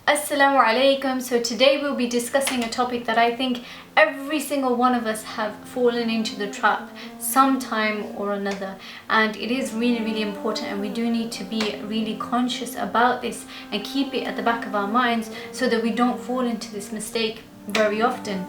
Assalamu alaikum. So today we'll be discussing a topic that I think every single one of us have fallen into the trap sometime or another, and it is really important, and we do need to be really conscious about this and keep it at the back of our minds so that we don't fall into this mistake very often.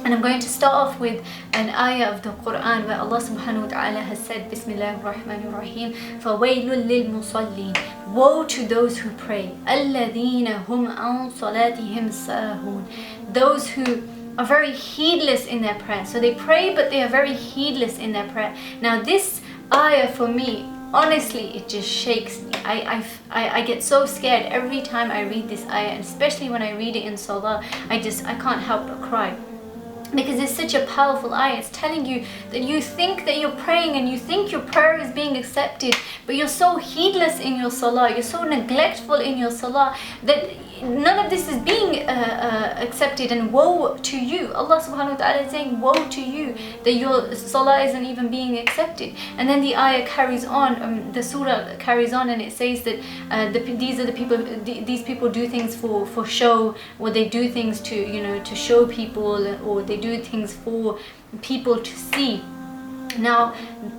And I'm going to start off with an ayah of the Quran where Allah subhanahu wa ta'ala has said, Bismillahir Rahmanir Rahim, فَوَيْلٌ لِلْمُصَلِّينَ, woe to those who pray, الَّذِينَ هُمْ عَنْ صَلَاتِهِمْ سَاهُونَ, those who are very heedless in their prayer. So they pray, but they are very heedless in their prayer. Now this ayah for me, honestly, it just shakes me. I get so scared every time I read this ayah, and especially when I read it in salah, I can't help but cry. Because it's such a powerful ayah. It's telling you that you think that you're praying and you think your prayer is being accepted, but you're so heedless in your salah, you're so neglectful in your salah that none of this is being accepted, and woe to you. Allah subhanahu wa ta'ala is saying woe to you that your salah isn't even being accepted. And then the ayah carries on, the surah carries on, and it says that these people do things for show, or they do things to show people, or they do things for people to see. Now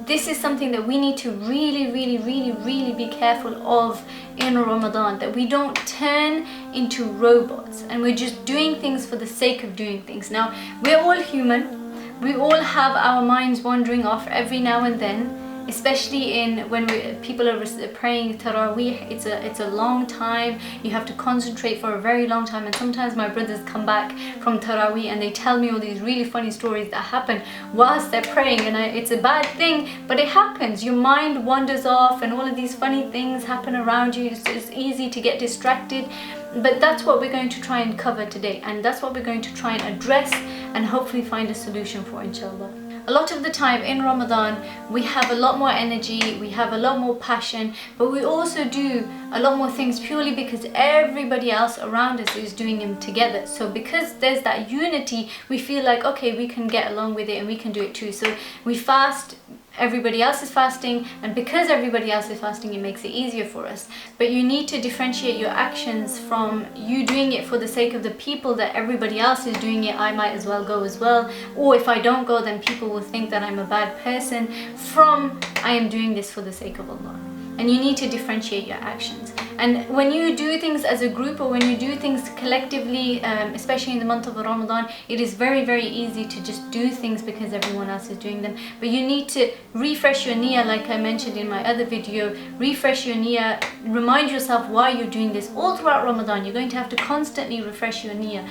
this is something that we need to really be careful of in Ramadan, that we don't turn into robots and we're just doing things for the sake of doing things. Now we're all human, we all have our minds wandering off every now and then, especially when people are praying Taraweeh. It's a long time, you have to concentrate for a very long time, and sometimes my brothers come back from Taraweeh and they tell me all these really funny stories that happen whilst they're praying, and it's a bad thing, but it happens. Your mind wanders off and all of these funny things happen around you. It's easy to get distracted, but that's what we're going to try and cover today, and that's what we're going to try and address and hopefully find a solution for, inshallah. A lot of the time in Ramadan, we have a lot more energy, we have a lot more passion, but we also do a lot more things purely because everybody else around us is doing them together. So because there's that unity, we feel like, okay, we can get along with it and we can do it too. So we fast, everybody else is fasting, and because everybody else is fasting, it makes it easier for us. But you need to differentiate your actions from you doing it for the sake of the people that everybody else is doing it, I might as well go as well, or if I don't go then people will think that I'm a bad person, from I am doing this for the sake of Allah. And you need to differentiate your actions. And when you do things as a group, or when you do things collectively, especially in the month of Ramadan, it is very easy to just do things because everyone else is doing them. But you need to refresh your niyyah, like I mentioned in my other video. Refresh your niyyah, remind yourself why you're doing this. All throughout Ramadan, you're going to have to constantly refresh your niyyah.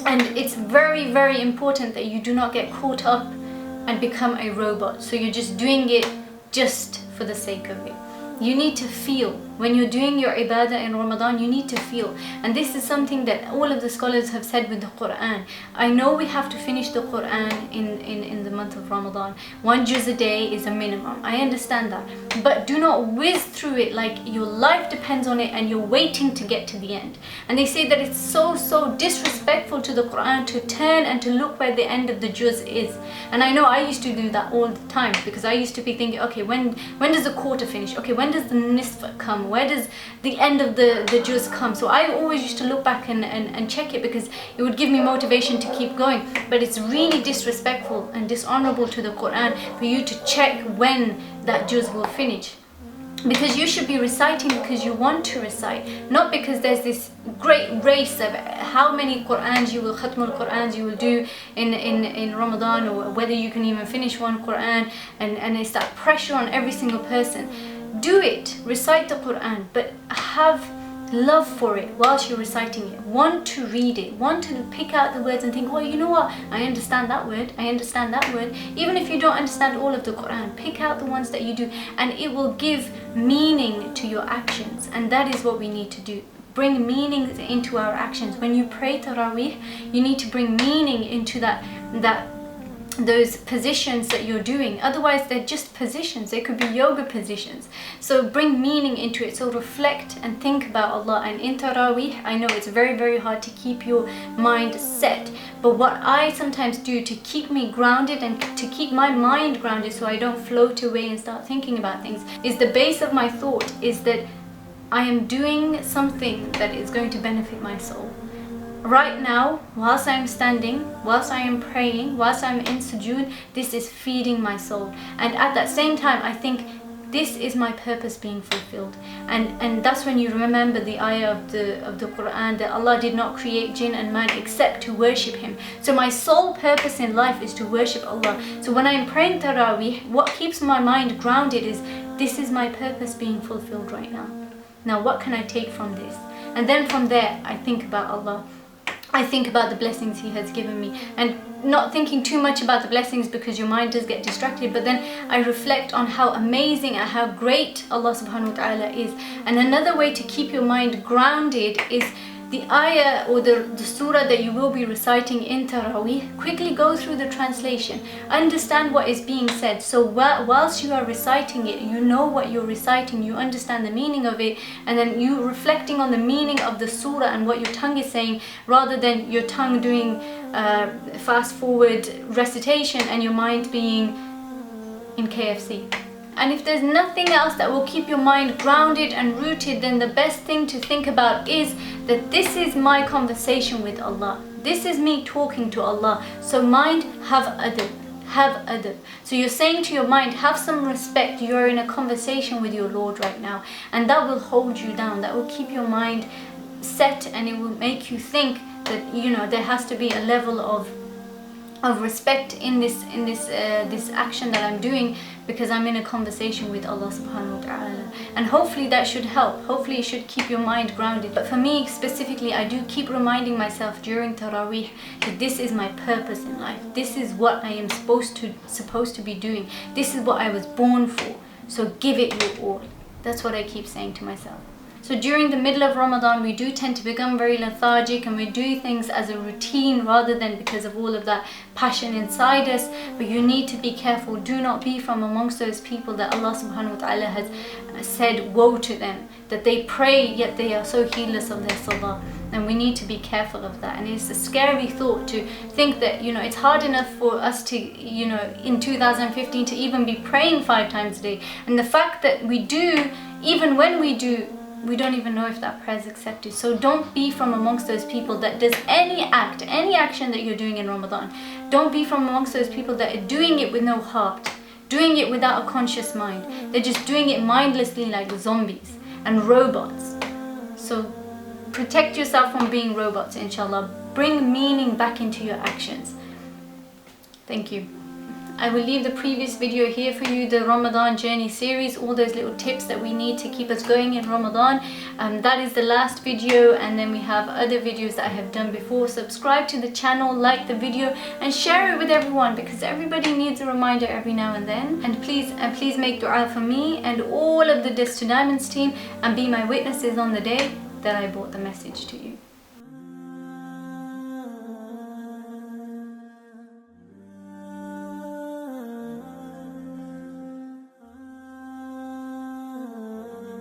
And it's very important that you do not get caught up and become a robot. So you're just doing it just for the sake of it. You need to feel. When you're doing your ibadah in Ramadan, you need to feel. And this is something that all of the scholars have said with the Quran. I know we have to finish the Quran in the month of Ramadan. 1 juz a day is a minimum. I understand that. But do not whiz through it like your life depends on it and you're waiting to get to the end. And they say that it's so disrespectful to the Quran to turn and to look where the end of the juz is. And I know I used to do that all the time, because I used to be thinking, okay, when does the quarter finish? Okay, when does the nisf come? Where does the end of the juz come? So I always used to look back and check it, because it would give me motivation to keep going. But it's really disrespectful and dishonorable to the Quran for you to check when that juz will finish. Because you should be reciting because you want to recite, not because there's this great race of how many Qur'ans you will, Khatmul Qur'ans you will do in Ramadan, or whether you can even finish one Qur'an, and it's that pressure on every single person. Do it, recite the Quran, but have love for it whilst you're reciting it. Want to read it, want to pick out the words and think, well, you know what, I understand that word, I understand that word. Even if you don't understand all of the Quran, pick out the ones that you do, and it will give meaning to your actions. And that is what we need to do. Bring meaning into our actions. When you pray Taraweeh, you need to bring meaning into those positions that you're doing. Otherwise they're just positions. They could be yoga positions. So bring meaning into it. So reflect and think about Allah. And in Taraweeh, I know it's very hard to keep your mind set, but what I sometimes do to keep me grounded and to keep my mind grounded so I don't float away and start thinking about things, is the base of my thought is that I am doing something that is going to benefit my soul. Right now, whilst I am standing, whilst I am praying, whilst I am in sujood, this is feeding my soul. And at that same time, I think this is my purpose being fulfilled. And that's when you remember the ayah of the Quran, that Allah did not create jinn and man except to worship Him. So my sole purpose in life is to worship Allah. So when I am praying Taraweeh, what keeps my mind grounded is, this is my purpose being fulfilled right now. Now what can I take from this? And then from there, I think about Allah. I think about the blessings He has given me, and not thinking too much about the blessings because your mind does get distracted, but then I reflect on how amazing and how great Allah subhanahu wa ta'ala is. And another way to keep your mind grounded is the ayah or the surah that you will be reciting in Taraweeh. Quickly go through the translation, understand what is being said, so whilst you are reciting it, you know what you're reciting, you understand the meaning of it, and then you reflecting on the meaning of the surah and what your tongue is saying, rather than your tongue doing fast forward recitation and your mind being in KFC. And if there's nothing else that will keep your mind grounded and rooted, then the best thing to think about is that this is my conversation with Allah. This is me talking to Allah. So mind, have adab. Have adab. So you're saying to your mind, have some respect. You're in a conversation with your Lord right now. And that will hold you down. That will keep your mind set, and it will make you think that, you know, there has to be a level of respect in this action that I'm doing, because I'm in a conversation with Allah subhanahu wa ta'ala. And hopefully that should help. Hopefully it should keep your mind grounded. But for me specifically, I do keep reminding myself during Taraweeh that this is my purpose in life. This is what I am supposed to be doing. This is what I was born for. So give it your all. That's what I keep saying to myself. So during the middle of Ramadan, we do tend to become very lethargic, and we do things as a routine rather than because of all of that passion inside us. But you need to be careful. Do not be from amongst those people that Allah subhanahu wa ta'ala has said, woe to them, that they pray yet they are so heedless of their salah. And we need to be careful of that. And it's a scary thought to think that, you know, it's hard enough for us to, you know, in 2015 to even be praying 5 times a day. And the fact that we do, even when we do, we don't even know if that prayer is accepted. So don't be from amongst those people that does any action that you're doing in Ramadan. Don't be from amongst those people that are doing it with no heart, doing it without a conscious mind. They're just doing it mindlessly like zombies and robots. So protect yourself from being robots, inshallah. Bring meaning back into your actions. Thank you. I will leave the previous video here for you, the Ramadan journey series, all those little tips that we need to keep us going in Ramadan. That is the last video, and then we have other videos that I have done before. Subscribe to the channel, like the video, and share it with everyone, because everybody needs a reminder every now and then. And please make dua for me and all of the Dis to Diamonds team, and be my witnesses on the day that I brought the message to you.